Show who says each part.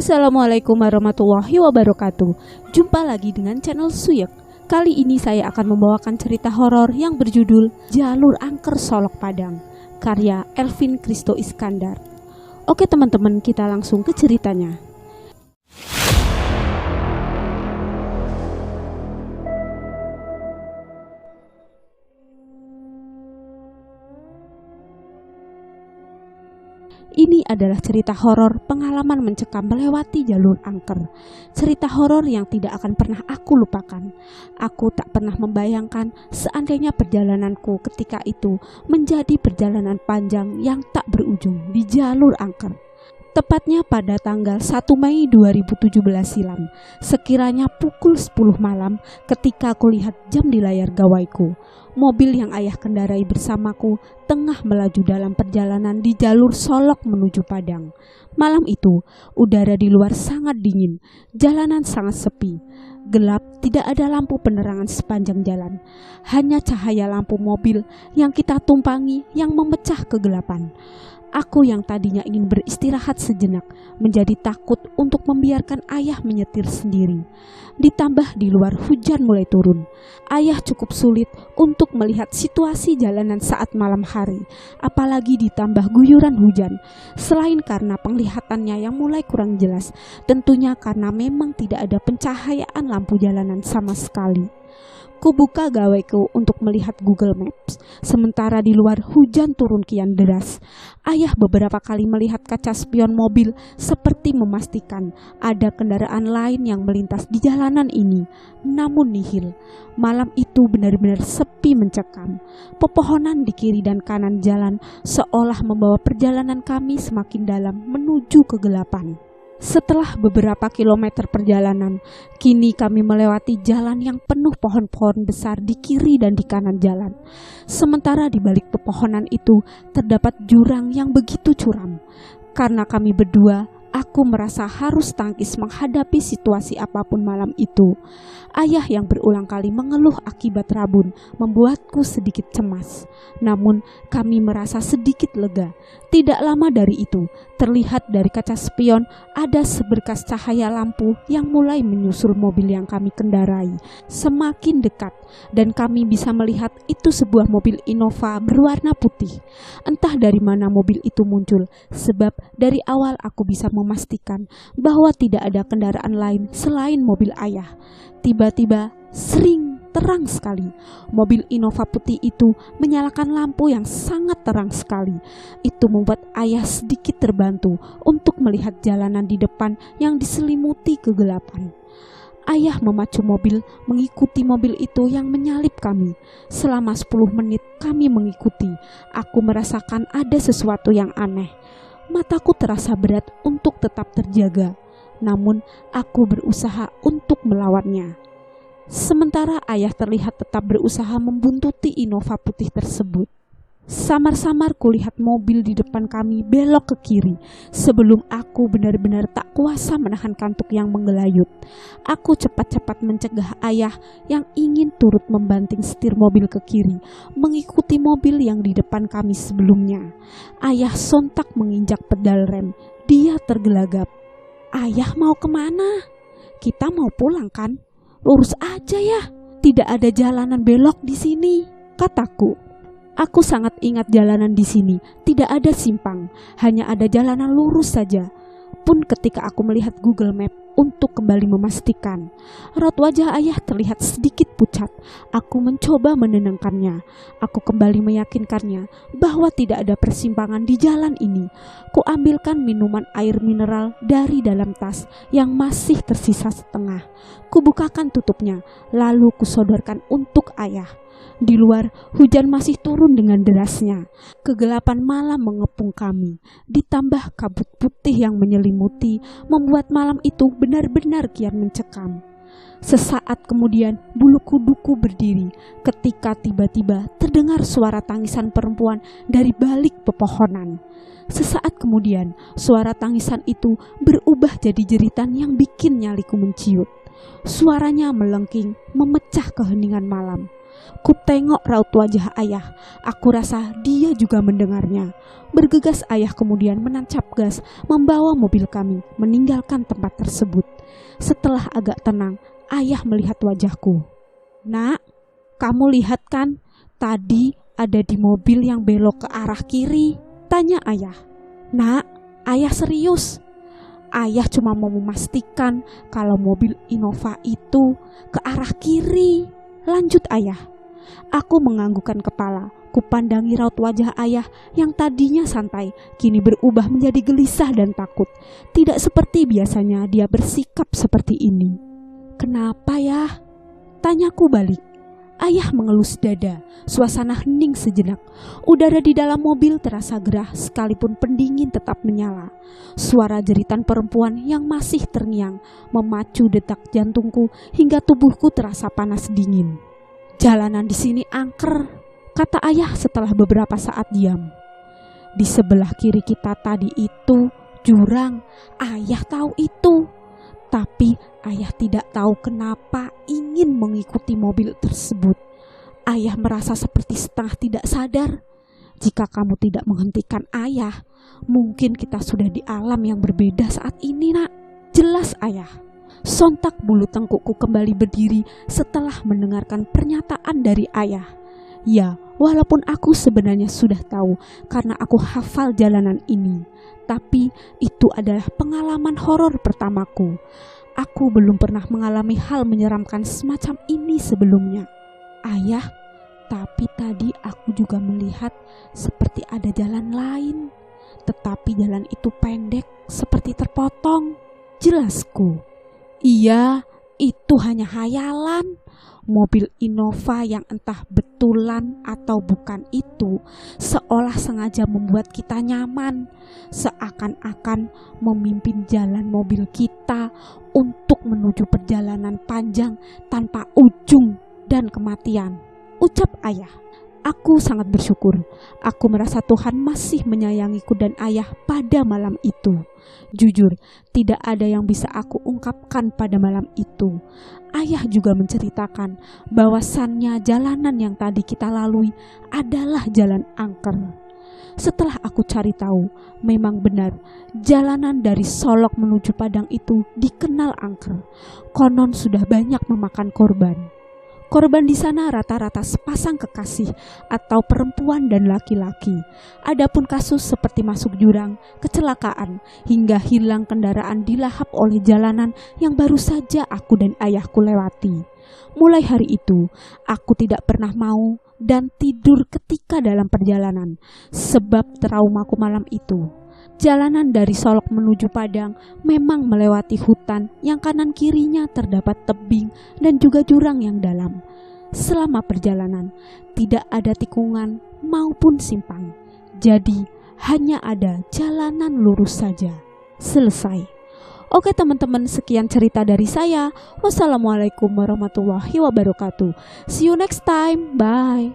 Speaker 1: Assalamualaikum warahmatullahi wabarakatuh. Jumpa lagi dengan channel Suyek. Kali ini saya akan membawakan cerita horor yang berjudul Jalur Angker Solok Padang, karya Elvin Kristo Iskandar. Oke teman-teman, kita langsung ke ceritanya. Ini adalah cerita horor pengalaman mencekam melewati jalur angker. Cerita horor yang tidak akan pernah aku lupakan. Aku tak pernah membayangkan seandainya perjalananku ketika itu menjadi perjalanan panjang yang tak berujung di jalur angker. Tepatnya pada tanggal 1 Mei 2017 silam, sekiranya pukul 10 malam ketika aku lihat jam di layar gawaiku. Mobil yang ayah kendarai bersamaku tengah melaju dalam perjalanan di jalur Solok menuju Padang. Malam itu, udara di luar sangat dingin, jalanan sangat sepi. Gelap, tidak ada lampu penerangan sepanjang jalan. Hanya cahaya lampu mobil yang kita tumpangi yang memecah kegelapan. Aku yang tadinya ingin beristirahat sejenak menjadi takut untuk membiarkan ayah menyetir sendiri. Ditambah di luar hujan mulai turun. Ayah cukup sulit untuk melihat situasi jalanan saat malam hari, apalagi ditambah guyuran hujan. Selain karena penglihatannya yang mulai kurang jelas, tentunya karena memang tidak ada pencahayaan lampu jalanan sama sekali. Kubuka gawaiku untuk melihat Google Maps. Sementara di luar hujan turun kian deras. Ayah beberapa kali melihat kaca spion mobil seperti memastikan ada kendaraan lain yang melintas di jalanan ini. Namun nihil. Malam itu benar-benar sepi mencekam. Pepohonan di kiri dan kanan jalan seolah membawa perjalanan kami semakin dalam menuju kegelapan. Setelah beberapa kilometer perjalanan, kini kami melewati jalan yang penuh pohon-pohon besar di kiri dan di kanan jalan. Sementara di balik pepohonan itu terdapat jurang yang begitu curam. Karena kami berdua, aku merasa harus tangkis menghadapi situasi apapun malam itu. Ayah yang berulang kali mengeluh akibat rabun membuatku sedikit cemas. Namun kami merasa sedikit lega. Tidak lama dari itu, terlihat dari kaca spion ada seberkas cahaya lampu yang mulai menyusul mobil yang kami kendarai. Semakin dekat dan kami bisa melihat itu sebuah mobil Innova berwarna putih. Entah dari mana mobil itu muncul, sebab dari awal aku bisa memastikan bahwa tidak ada kendaraan lain selain mobil ayah. Tiba-tiba sering terang sekali. Mobil Innova putih itu menyalakan lampu yang sangat terang sekali. Itu membuat ayah sedikit terbantu untuk melihat jalanan di depan yang diselimuti kegelapan. Ayah memacu mobil mengikuti mobil itu yang menyalip kami. Selama 10 menit kami mengikuti. Aku merasakan ada sesuatu yang aneh. Mataku terasa berat untuk tetap terjaga. Namun aku berusaha untuk melawannya. Sementara ayah terlihat tetap berusaha membuntuti Innova putih tersebut. Samar-samar kulihat mobil di depan kami belok ke kiri. Sebelum aku benar-benar tak kuasa menahan kantuk yang menggelayut. Aku cepat-cepat mencegah ayah yang ingin turut membanting setir mobil ke kiri, mengikuti mobil yang di depan kami sebelumnya. Ayah sontak menginjak pedal rem. Dia tergelagap. Ayah mau kemana? Kita mau pulang kan? Lurus aja ya. Tidak ada jalanan belok di sini, kataku. Aku sangat ingat jalanan di sini. Tidak ada simpang, hanya ada jalanan lurus saja. Pun ketika aku melihat Google Map untuk kembali memastikan, raut wajah ayah terlihat sedikit pucat. Aku mencoba menenangkannya. Aku kembali meyakinkannya bahwa tidak ada persimpangan di jalan ini. Kuambilkan minuman air mineral dari dalam tas yang masih tersisa setengah. Kubukakan tutupnya, lalu kusodorkan untuk ayah. Di luar, hujan masih turun dengan derasnya. Kegelapan malam mengepung kami, ditambah kabut putih yang menyelimuti, membuat malam itu benar-benar kian mencekam. Sesaat kemudian, bulu kuduku berdiri ketika tiba-tiba terdengar suara tangisan perempuan dari balik pepohonan. Sesaat kemudian, suara tangisan itu berubah jadi jeritan yang bikin nyaliku menciut. Suaranya melengking, memecah keheningan malam. Ku tengok raut wajah ayah. Aku rasa dia juga mendengarnya. Bergegas ayah kemudian menancap gas, membawa mobil kami meninggalkan tempat tersebut. Setelah agak tenang, ayah melihat wajahku. "Nak, kamu lihat kan? Tadi ada di mobil yang belok ke arah kiri," tanya ayah. "Nak, ayah serius. Ayah cuma mau memastikan kalau mobil Innova itu ke arah kiri," lanjut ayah. Aku menganggukkan kepala. Kupandangi raut wajah ayah yang tadinya santai, kini berubah menjadi gelisah dan takut. Tidak seperti biasanya dia bersikap seperti ini. "Kenapa ya?" tanyaku balik. Ayah mengelus dada. Suasana hening sejenak. Udara di dalam mobil terasa gerah sekalipun pendingin tetap menyala. Suara jeritan perempuan yang masih terngiang memacu detak jantungku hingga tubuhku terasa panas dingin. "Jalanan di sini angker," kata ayah setelah beberapa saat diam. "Di sebelah kiri kita tadi itu jurang. Ayah tahu itu. Tapi ayah tidak tahu kenapa ingin mengikuti mobil tersebut. Ayah merasa seperti setengah tidak sadar. Jika kamu tidak menghentikan ayah, mungkin kita sudah di alam yang berbeda saat ini, nak," jelas ayah. Sontak bulu tengkukku kembali berdiri setelah mendengarkan pernyataan dari ayah. Ya, walaupun aku sebenarnya sudah tahu karena aku hafal jalanan ini, tapi itu adalah pengalaman horor pertamaku. Aku belum pernah mengalami hal menyeramkan semacam ini sebelumnya. "Ayah, tapi tadi aku juga melihat seperti ada jalan lain, tetapi jalan itu pendek seperti terpotong," jelasku. "Iya, itu hanya hayalan. Mobil Innova yang entah betulan atau bukan itu seolah sengaja membuat kita nyaman, seakan-akan memimpin jalan mobil kita untuk menuju perjalanan panjang tanpa ujung dan kematian," ucap ayah. Aku sangat bersyukur. Aku merasa Tuhan masih menyayangiku dan ayah pada malam itu. Jujur, tidak ada yang bisa aku ungkapkan pada malam itu. Ayah juga menceritakan bahwasannya jalanan yang tadi kita lalui adalah jalan angker. Setelah aku cari tahu, memang benar jalanan dari Solok menuju Padang itu dikenal angker. Konon sudah banyak memakan korban. Korban di sana rata-rata sepasang kekasih atau perempuan dan laki-laki. Adapun kasus seperti masuk jurang, kecelakaan, hingga hilang kendaraan dilahap oleh jalanan yang baru saja aku dan ayahku lewati. Mulai hari itu, aku tidak pernah mau dan tidur ketika dalam perjalanan, sebab traumaku malam itu. Jalanan dari Solok menuju Padang memang melewati hutan yang kanan kirinya terdapat tebing dan juga jurang yang dalam. Selama perjalanan tidak ada tikungan maupun simpang. Jadi hanya ada jalanan lurus saja. Selesai. Oke teman-teman, sekian cerita dari saya. Wassalamualaikum warahmatullahi wabarakatuh. See you next time. Bye.